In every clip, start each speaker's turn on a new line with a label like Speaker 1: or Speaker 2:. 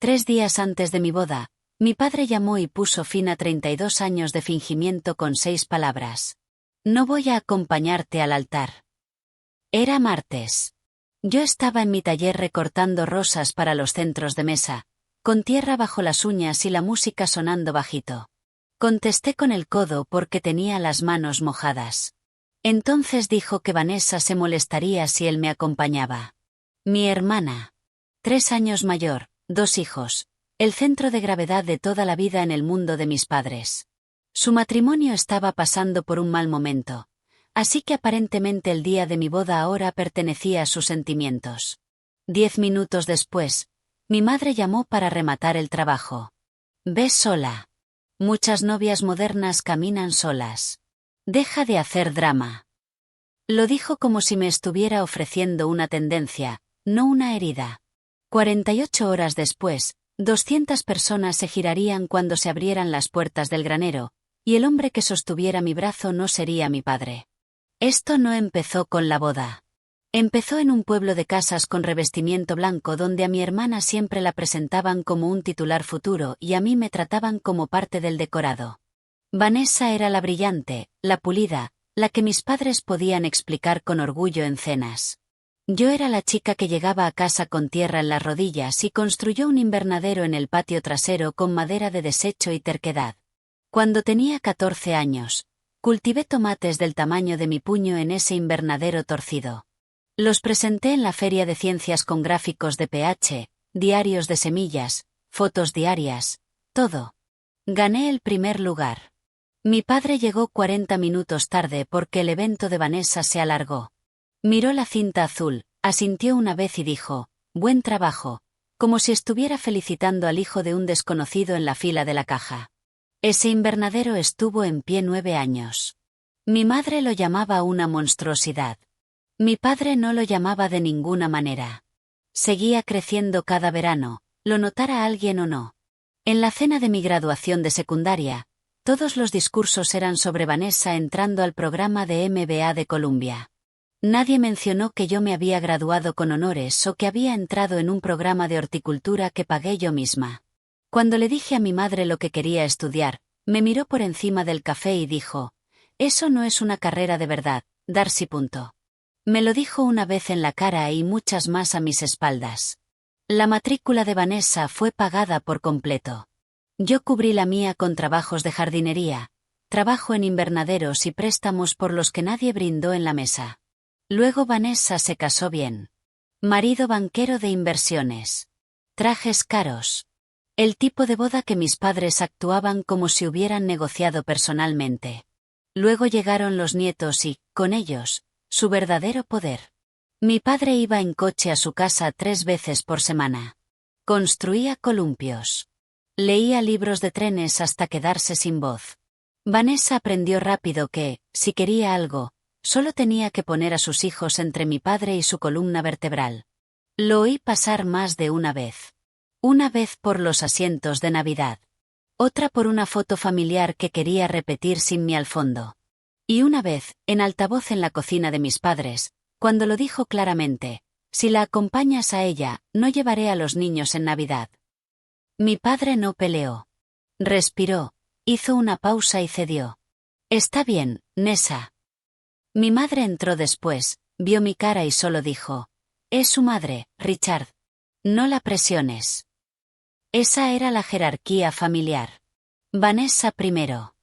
Speaker 1: 3 días antes de mi boda, mi padre llamó y puso fin a 32 años de fingimiento con 6 palabras. No voy a acompañarte al altar. Era martes. Yo estaba en mi taller recortando rosas para los centros de mesa, con tierra bajo las uñas y la música sonando bajito. Contesté con el codo porque tenía las manos mojadas. Entonces dijo que Vanessa se molestaría si él me acompañaba. Mi hermana. 3 años mayor, 2 hijos, el centro de gravedad de toda la vida en el mundo de mis padres. Su matrimonio estaba pasando por un mal momento, así que aparentemente el día de mi boda ahora pertenecía a sus sentimientos. 10 minutos después, mi madre llamó para rematar el trabajo. Ve sola. Muchas novias modernas caminan solas. Deja de hacer drama. Lo dijo como si me estuviera ofreciendo una tendencia, no una herida. 48 horas después, 200 personas se girarían cuando se abrieran las puertas del granero, y el hombre que sostuviera mi brazo no sería mi padre. Esto no empezó con la boda. Empezó en un pueblo de casas con revestimiento blanco donde a mi hermana siempre la presentaban como un titular futuro y a mí me trataban como parte del decorado. Vanessa era la brillante, la pulida, la que mis padres podían explicar con orgullo en cenas. Yo era la chica que llegaba a casa con tierra en las rodillas y construyó un invernadero en el patio trasero con madera de desecho y terquedad. Cuando tenía 14 años, cultivé tomates del tamaño de mi puño en ese invernadero torcido. Los presenté en la feria de ciencias con gráficos de pH, diarios de semillas, fotos diarias, todo. Gané el primer lugar. Mi padre llegó 40 minutos tarde porque el evento de Vanessa se alargó. Miró la cinta azul, asintió una vez y dijo, «Buen trabajo», como si estuviera felicitando al hijo de un desconocido en la fila de la caja. Ese invernadero estuvo en pie 9 años. Mi madre lo llamaba una monstruosidad. Mi padre no lo llamaba de ninguna manera. Seguía creciendo cada verano, lo notara alguien o no. En la cena de mi graduación de secundaria, todos los discursos eran sobre Vanessa entrando al programa de MBA de Columbia. Nadie mencionó que yo me había graduado con honores o que había entrado en un programa de horticultura que pagué yo misma. Cuando le dije a mi madre lo que quería estudiar, me miró por encima del café y dijo, «Eso no es una carrera de verdad, Darcy. Me lo dijo una vez en la cara y muchas más a mis espaldas. La matrícula de Vanessa fue pagada por completo. Yo cubrí la mía con trabajos de jardinería, trabajo en invernaderos y préstamos por los que nadie brindó en la mesa. Luego Vanessa se casó bien. Marido banquero de inversiones. Trajes caros. El tipo de boda que mis padres actuaban como si hubieran negociado personalmente. Luego llegaron los nietos y, con ellos, su verdadero poder. Mi padre iba en coche a su casa 3 veces por semana. Construía columpios. Leía libros de trenes hasta quedarse sin voz. Vanessa aprendió rápido que, si quería algo, solo tenía que poner a sus hijos entre mi padre y su columna vertebral. Lo oí pasar más de una vez. Una vez por los asientos de Navidad. Otra por una foto familiar que quería repetir sin mí al fondo. Y una vez, en altavoz en la cocina de mis padres, cuando lo dijo claramente, «Si la acompañas a ella, no llevaré a los niños en Navidad». Mi padre no peleó. Respiró, hizo una pausa y cedió. «Está bien, Nessa». Mi madre entró después, vio mi cara y solo dijo, «Es su madre, Richard. No la presiones». Esa era la jerarquía familiar. Vanessa primero.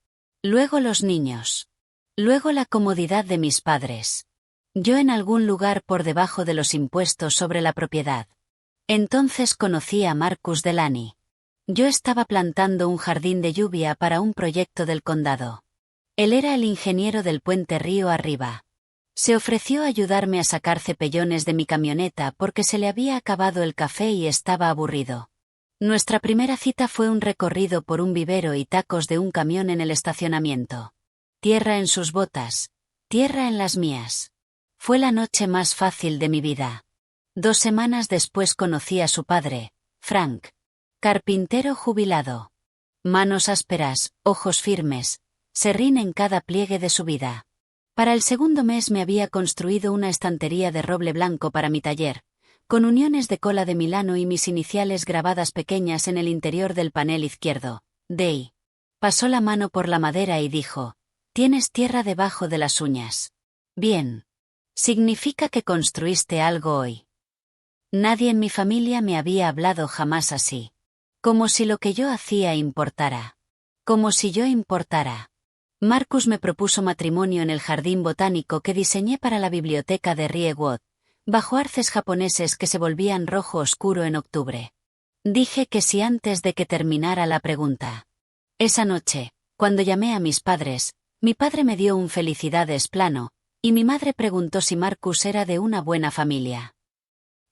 Speaker 1: Luego los niños. Luego la comodidad de mis padres. Yo en algún lugar por debajo de los impuestos sobre la propiedad. Entonces conocí a Marcus Delany. Yo estaba plantando un jardín de lluvia para un proyecto del condado. Él era el ingeniero del puente río arriba. Se ofreció a ayudarme a sacar cepellones de mi camioneta porque se le había acabado el café y estaba aburrido. Nuestra primera cita fue un recorrido por un vivero y tacos de un camión en el estacionamiento. Tierra en sus botas, tierra en las mías. Fue la noche más fácil de mi vida. 2 semanas después conocí a su padre, Frank. Carpintero jubilado. Manos ásperas, ojos firmes, serrín en cada pliegue de su vida. Para el segundo mes me había construido una estantería de roble blanco para mi taller, con uniones de cola de Milano y mis iniciales grabadas pequeñas en el interior del panel izquierdo. Day. Pasó la mano por la madera y dijo: «Tienes tierra debajo de las uñas. Bien. Significa que construiste algo hoy». Nadie en mi familia me había hablado jamás así. Como si lo que yo hacía importara. Como si yo importara. Marcus me propuso matrimonio en el jardín botánico que diseñé para la biblioteca de Riewood, bajo arces japoneses que se volvían rojo oscuro en octubre. Dije que sí antes de que terminara la pregunta. Esa noche, cuando llamé a mis padres, mi padre me dio un felicidades plano, y mi madre preguntó si Marcus era de una buena familia.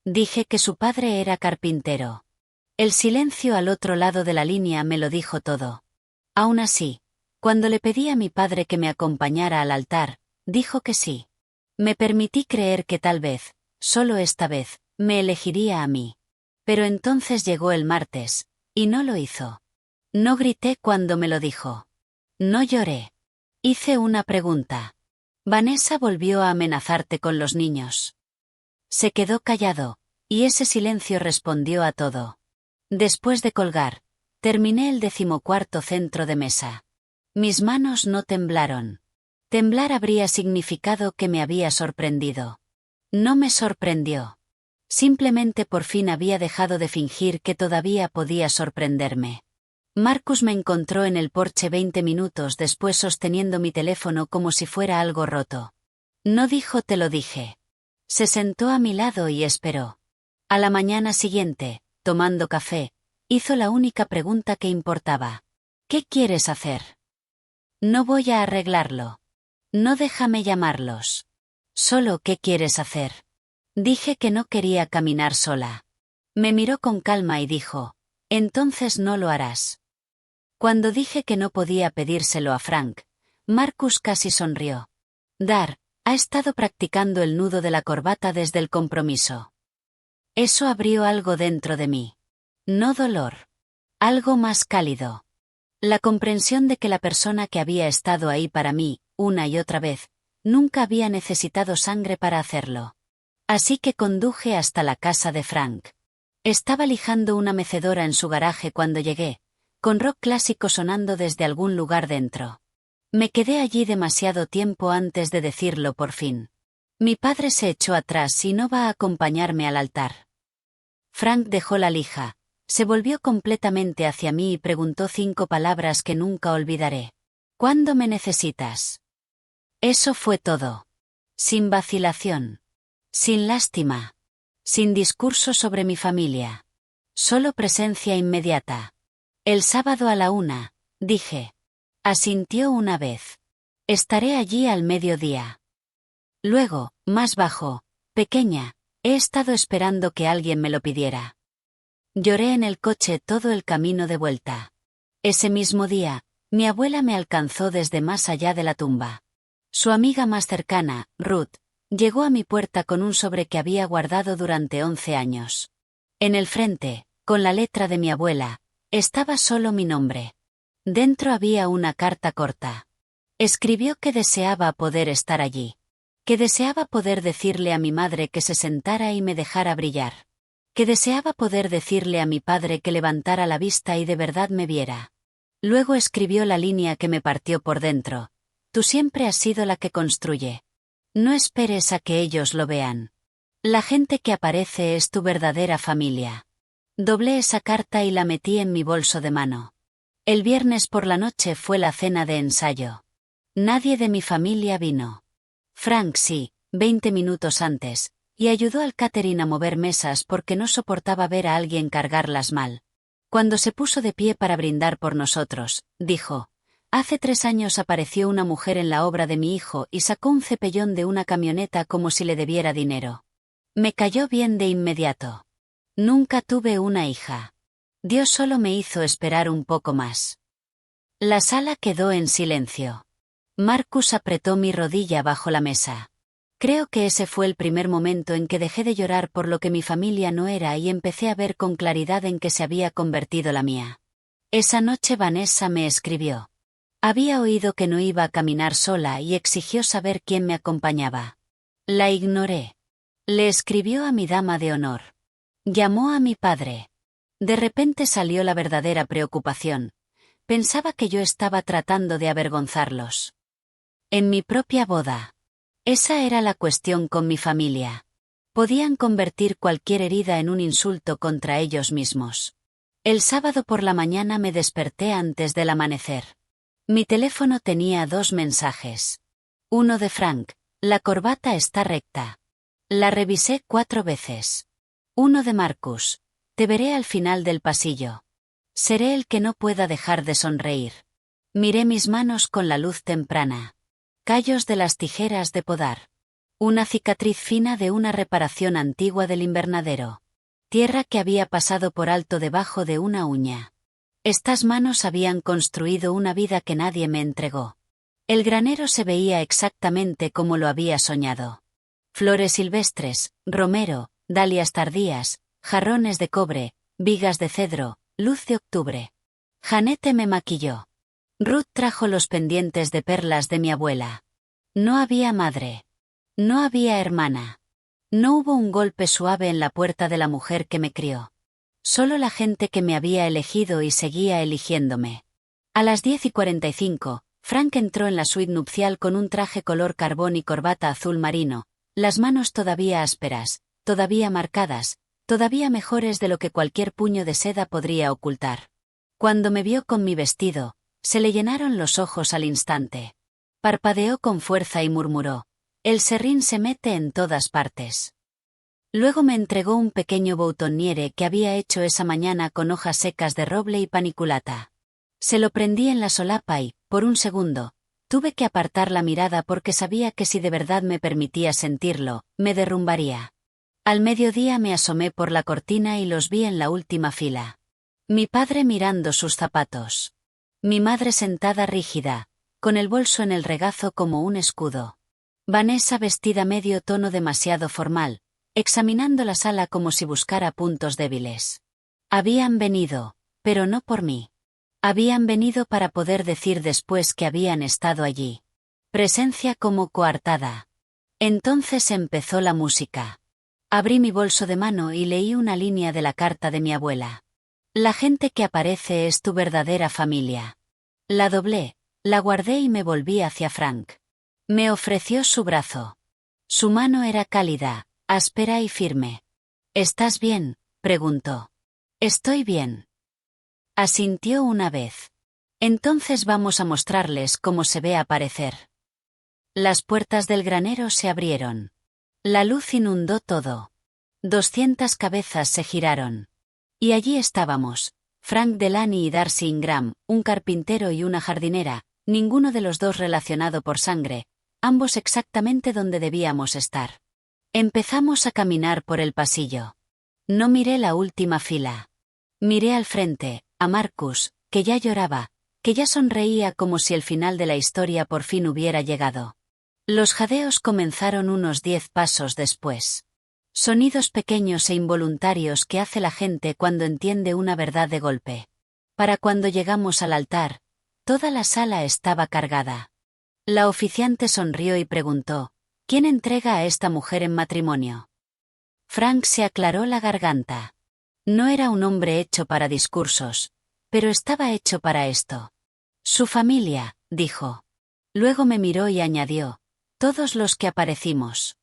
Speaker 1: Dije que su padre era carpintero. El silencio al otro lado de la línea me lo dijo todo. Aún así, cuando le pedí a mi padre que me acompañara al altar, dijo que sí. Me permití creer que tal vez, solo esta vez, me elegiría a mí. Pero entonces llegó el martes, y no lo hizo. No grité cuando me lo dijo. No lloré. Hice una pregunta. «Vanessa volvió a amenazarte con los niños». Se quedó callado, y ese silencio respondió a todo. Después de colgar, terminé el 14º centro de mesa. Mis manos no temblaron. Temblar habría significado que me había sorprendido. No me sorprendió. Simplemente por fin había dejado de fingir que todavía podía sorprenderme. Marcus me encontró en el porche 20 minutos después sosteniendo mi teléfono como si fuera algo roto. No dijo «te lo dije». Se sentó a mi lado y esperó. A la mañana siguiente, tomando café, hizo la única pregunta que importaba. «¿Qué quieres hacer?» «No voy a arreglarlo. No, déjame llamarlos. Solo ¿qué quieres hacer?» Dije que no quería caminar sola. Me miró con calma y dijo: «Entonces no lo harás». Cuando dije que no podía pedírselo a Frank, Marcus casi sonrió. Ha estado practicando el nudo de la corbata desde el compromiso. Eso abrió algo dentro de mí. No dolor. Algo más cálido. La comprensión de que la persona que había estado ahí para mí, una y otra vez, nunca había necesitado sangre para hacerlo. Así que conduje hasta la casa de Frank. Estaba lijando una mecedora en su garaje cuando llegué, con rock clásico sonando desde algún lugar dentro. Me quedé allí demasiado tiempo antes de decirlo por fin. Mi padre se echó atrás y no va a acompañarme al altar. Frank dejó la lija, se volvió completamente hacia mí y preguntó 5 palabras que nunca olvidaré. «¿Cuándo me necesitas?» Eso fue todo. Sin vacilación. Sin lástima. Sin discurso sobre mi familia. Solo presencia inmediata. «El sábado a la 1», dije. Asintió una vez. «Estaré allí al mediodía». Luego, más bajo: «Pequeña, he estado esperando que alguien me lo pidiera». Lloré en el coche todo el camino de vuelta. Ese mismo día, mi abuela me alcanzó desde más allá de la tumba. Su amiga más cercana, Ruth, llegó a mi puerta con un sobre que había guardado durante 11 años. En el frente, con la letra de mi abuela, estaba solo mi nombre. Dentro había una carta corta. Escribió que deseaba poder estar allí. Que deseaba poder decirle a mi madre que se sentara y me dejara brillar. Que deseaba poder decirle a mi padre que levantara la vista y de verdad me viera. Luego escribió la línea que me partió por dentro: «Tú siempre has sido la que construye. No esperes a que ellos lo vean. La gente que aparece es tu verdadera familia». Doblé esa carta y la metí en mi bolso de mano. El viernes por la noche fue la cena de ensayo. Nadie de mi familia vino. Frank sí, 20 minutos antes, y ayudó al catering a mover mesas porque no soportaba ver a alguien cargarlas mal. Cuando se puso de pie para brindar por nosotros, dijo: «Hace 3 años apareció una mujer en la obra de mi hijo y sacó un cepellón de una camioneta como si le debiera dinero. Me cayó bien de inmediato. Nunca tuve una hija. Dios solo me hizo esperar un poco más». La sala quedó en silencio. Marcus apretó mi rodilla bajo la mesa. Creo que ese fue el primer momento en que dejé de llorar por lo que mi familia no era y empecé a ver con claridad en qué se había convertido la mía. Esa noche Vanessa me escribió. Había oído que no iba a caminar sola y exigió saber quién me acompañaba. La ignoré. Le escribió a mi dama de honor. Llamó a mi padre. De repente salió la verdadera preocupación. Pensaba que yo estaba tratando de avergonzarlos. En mi propia boda. Esa era la cuestión con mi familia. Podían convertir cualquier herida en un insulto contra ellos mismos. El sábado por la mañana me desperté antes del amanecer. Mi teléfono tenía 2 mensajes. Uno de Frank: la corbata está recta. La revisé 4 veces. Uno de Marcus: te veré al final del pasillo. Seré el que no pueda dejar de sonreír. Miré mis manos con la luz temprana. Callos de las tijeras de podar. Una cicatriz fina de una reparación antigua del invernadero. Tierra que había pasado por alto debajo de una uña. Estas manos habían construido una vida que nadie me entregó. El granero se veía exactamente como lo había soñado. Flores silvestres, romero, dalias tardías, jarrones de cobre, vigas de cedro, luz de octubre. Janete me maquilló. Ruth trajo los pendientes de perlas de mi abuela. No había madre. No había hermana. No hubo un golpe suave en la puerta de la mujer que me crió. Solo la gente que me había elegido y seguía eligiéndome. A las 10:45, Frank entró en la suite nupcial con un traje color carbón y corbata azul marino, las manos todavía ásperas, todavía marcadas, todavía mejores de lo que cualquier puño de seda podría ocultar. Cuando me vio con mi vestido, se le llenaron los ojos al instante. Parpadeó con fuerza y murmuró: el serrín se mete en todas partes. Luego me entregó un pequeño boutonniere que había hecho esa mañana con hojas secas de roble y paniculata. Se lo prendí en la solapa y, por un segundo, tuve que apartar la mirada porque sabía que si de verdad me permitía sentirlo, me derrumbaría. Al mediodía me asomé por la cortina y los vi en la última fila. Mi padre mirando sus zapatos. Mi madre sentada rígida, con el bolso en el regazo como un escudo. Vanessa vestida medio tono demasiado formal, examinando la sala como si buscara puntos débiles. Habían venido, pero no por mí. Habían venido para poder decir después que habían estado allí. Presencia como coartada. Entonces empezó la música. Abrí mi bolso de mano y leí una línea de la carta de mi abuela. La gente que aparece es tu verdadera familia. La doblé, la guardé y me volví hacia Frank. Me ofreció su brazo. Su mano era cálida, áspera y firme. ¿Estás bien?, preguntó. Estoy bien. Asintió una vez. Entonces vamos a mostrarles cómo se ve aparecer. Las puertas del granero se abrieron. La luz inundó todo. 200 cabezas se giraron. Y allí estábamos, Frank Delany y Darcy Ingram, un carpintero y una jardinera, ninguno de los dos relacionado por sangre, ambos exactamente donde debíamos estar. Empezamos a caminar por el pasillo. No miré la última fila. Miré al frente, a Marcus, que ya lloraba, que ya sonreía como si el final de la historia por fin hubiera llegado. Los jadeos comenzaron unos 10 pasos después. Sonidos pequeños e involuntarios que hace la gente cuando entiende una verdad de golpe. Para cuando llegamos al altar, toda la sala estaba cargada. La oficiante sonrió y preguntó: ¿quién entrega a esta mujer en matrimonio? Frank se aclaró la garganta. No era un hombre hecho para discursos, pero estaba hecho para esto. Su familia, dijo. Luego me miró y añadió: todos los que aparecimos.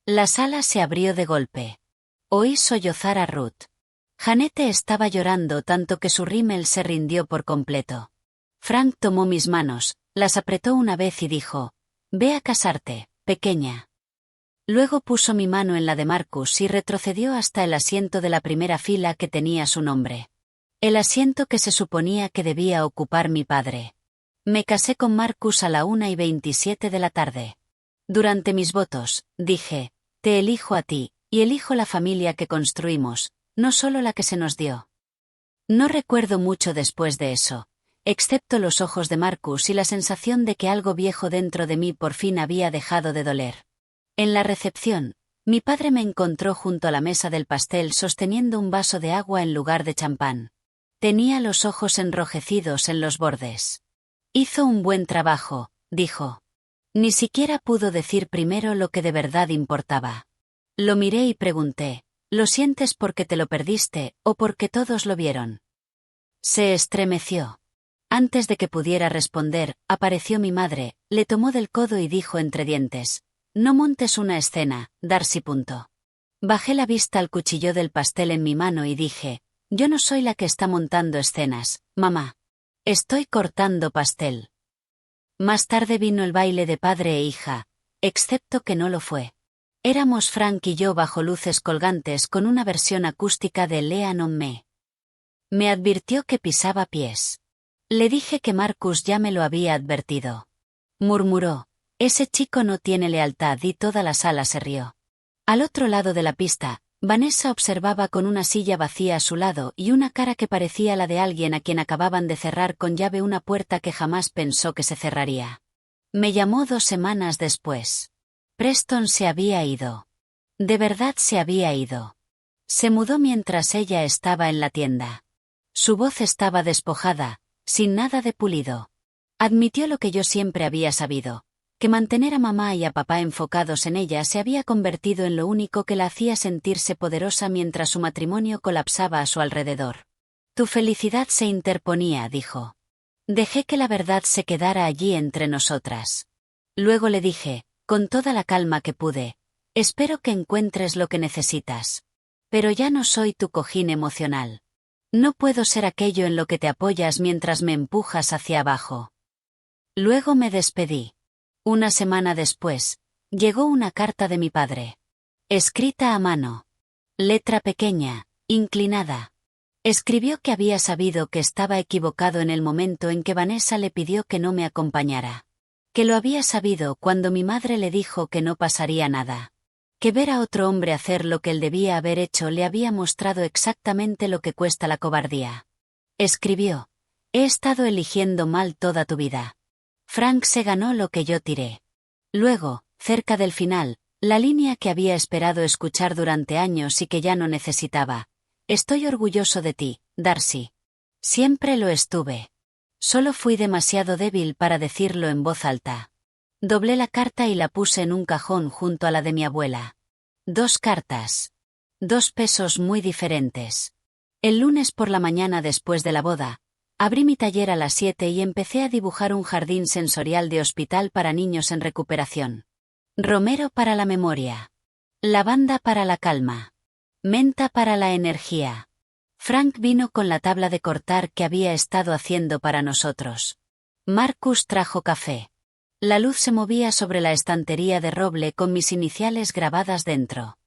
Speaker 1: La sala se abrió de golpe. Oí sollozar a Ruth. Janete estaba llorando tanto que su rímel se rindió por completo. Frank tomó mis manos, las apretó una vez y dijo: ve a casarte, pequeña. Luego puso mi mano en la de Marcus y retrocedió hasta el asiento de la primera fila que tenía su nombre. El asiento que se suponía que debía ocupar mi padre. Me casé con Marcus a la 1:27 de la tarde. Durante mis votos, dije: te elijo a ti, y elijo la familia que construimos, no solo la que se nos dio. No recuerdo mucho después de eso, excepto los ojos de Marcus y la sensación de que algo viejo dentro de mí por fin había dejado de doler. En la recepción, mi padre me encontró junto a la mesa del pastel sosteniendo un vaso de agua en lugar de champán. Tenía los ojos enrojecidos en los bordes. Hizo un buen trabajo, dijo. Ni siquiera pudo decir primero lo que de verdad importaba. Lo miré y pregunté, ¿lo sientes porque te lo perdiste, o porque todos lo vieron? Se estremeció. Antes de que pudiera responder, apareció mi madre, le tomó del codo y dijo entre dientes, «No montes una escena, Darcy. Bajé la vista al cuchillo del pastel en mi mano y dije, «Yo no soy la que está montando escenas, mamá. Estoy cortando pastel». Más tarde vino el baile de padre e hija, excepto que no lo fue. Éramos Frank y yo bajo luces colgantes con una versión acústica de Lean on Me. Me advirtió que pisaba pies. Le dije que Marcus ya me lo había advertido. Murmuró, «Ese chico no tiene lealtad», y toda la sala se rió. Al otro lado de la pista, Vanessa observaba con una silla vacía a su lado y una cara que parecía la de alguien a quien acababan de cerrar con llave una puerta que jamás pensó que se cerraría. Me llamó 2 semanas después. Preston se había ido. De verdad se había ido. Se mudó mientras ella estaba en la tienda. Su voz estaba despojada, sin nada de pulido. Admitió lo que yo siempre había sabido, que mantener a mamá y a papá enfocados en ella se había convertido en lo único que la hacía sentirse poderosa mientras su matrimonio colapsaba a su alrededor. «Tu felicidad se interponía», dijo. Dejé que la verdad se quedara allí entre nosotras. Luego le dije, con toda la calma que pude, «Espero que encuentres lo que necesitas. Pero ya no soy tu cojín emocional. No puedo ser aquello en lo que te apoyas mientras me empujas hacia abajo». Luego me despedí. Una semana después, llegó una carta de mi padre. Escrita a mano. Letra pequeña, inclinada. Escribió que había sabido que estaba equivocado en el momento en que Vanessa le pidió que no me acompañara. Que lo había sabido cuando mi madre le dijo que no pasaría nada. Que ver a otro hombre hacer lo que él debía haber hecho le había mostrado exactamente lo que cuesta la cobardía. Escribió, «He estado eligiendo mal toda tu vida. Frank se ganó lo que yo tiré». Luego, cerca del final, la línea que había esperado escuchar durante años y que ya no necesitaba. «Estoy orgulloso de ti, Darcy. Siempre lo estuve. Solo fui demasiado débil para decirlo en voz alta». Doblé la carta y la puse en un cajón junto a la de mi abuela. 2 cartas. 2 pesos muy diferentes. El lunes por la mañana después de la boda, abrí mi taller a las 7 y empecé a dibujar un jardín sensorial de hospital para niños en recuperación. Romero para la memoria. Lavanda para la calma. Menta para la energía. Frank vino con la tabla de cortar que había estado haciendo para nosotros. Marcus trajo café. La luz se movía sobre la estantería de roble con mis iniciales grabadas dentro.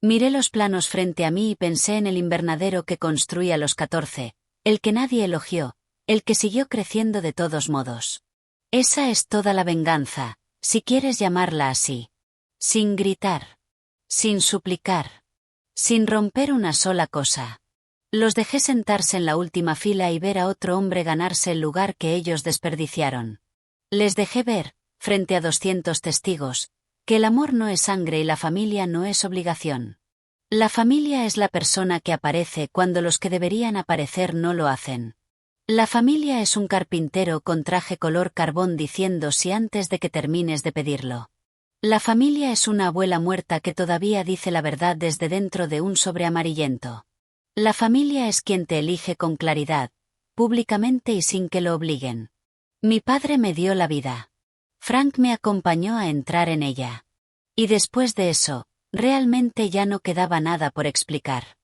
Speaker 1: Miré los planos frente a mí y pensé en el invernadero que construí a los 14, el que nadie elogió, el que siguió creciendo de todos modos. Esa es toda la venganza, si quieres llamarla así. Sin gritar. Sin suplicar. Sin romper una sola cosa. Los dejé sentarse en la última fila y ver a otro hombre ganarse el lugar que ellos desperdiciaron. Les dejé ver, frente a 200 testigos, que el amor no es sangre y la familia no es obligación. La familia es la persona que aparece cuando los que deberían aparecer no lo hacen. La familia es un carpintero con traje color carbón diciendo sí antes de que termines de pedirlo. La familia es una abuela muerta que todavía dice la verdad desde dentro de un sobre amarillento. La familia es quien te elige con claridad, públicamente y sin que lo obliguen. Mi padre me dio la vida. Frank me acompañó a entrar en ella. Y después de eso, realmente ya no quedaba nada por explicar.